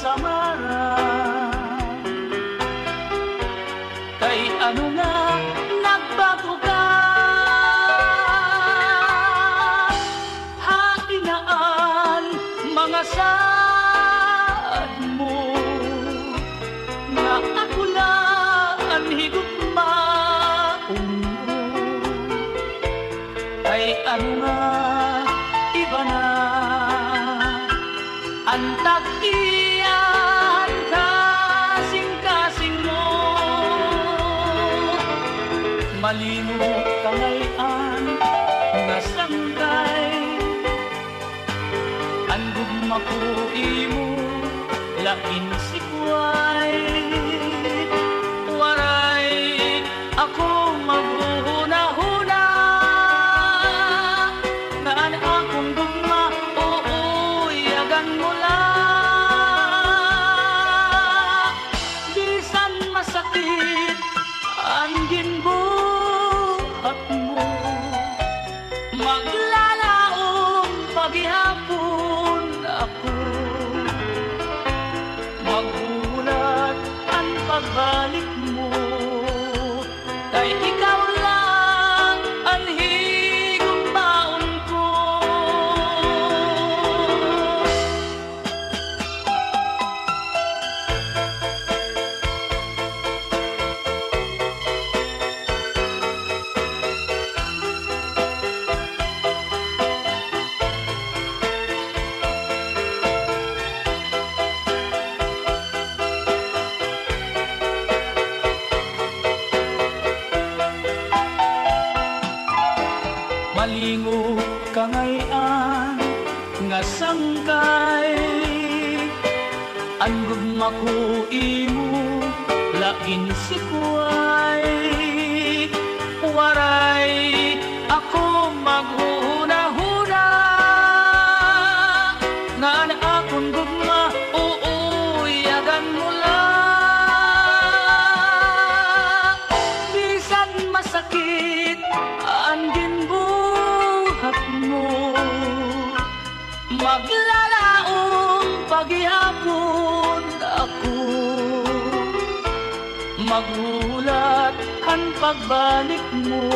kasamaran. Kay ano nga nagbago ka, hainaan mga saad mo, na ako lang higugmaon mo. Kay ano nga iba na ang tag-iyan kasing-kasing mo. Malino ka ngayon nga sanggay, ang gugma ko imo lain si buhay. Waray ako maghuhuna-huna, naan akong gugma uuyagan mo lang. Bisan masakit ang ginbuhat mo, maglalaong paghihapon ako, maghulat ang pagbalik mo. Kay ikaw lang ang higugmaon ko. Malingo ka ngayon nga sangkay, ang gugma ko imo lain si kuway. Waray ako maghuhuna-huna, naan akong gugma uuyagan mo lang. Bisan masakit ang ginbuhat mo, maglalaong paghihapon ako, maghulat ang pagbalik mo.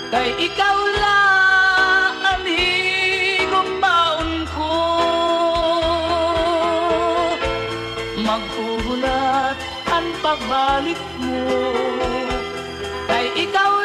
Kay ikaw lang ang higugmaon ko, maghulat ang pagbalik mo. Kay ikaw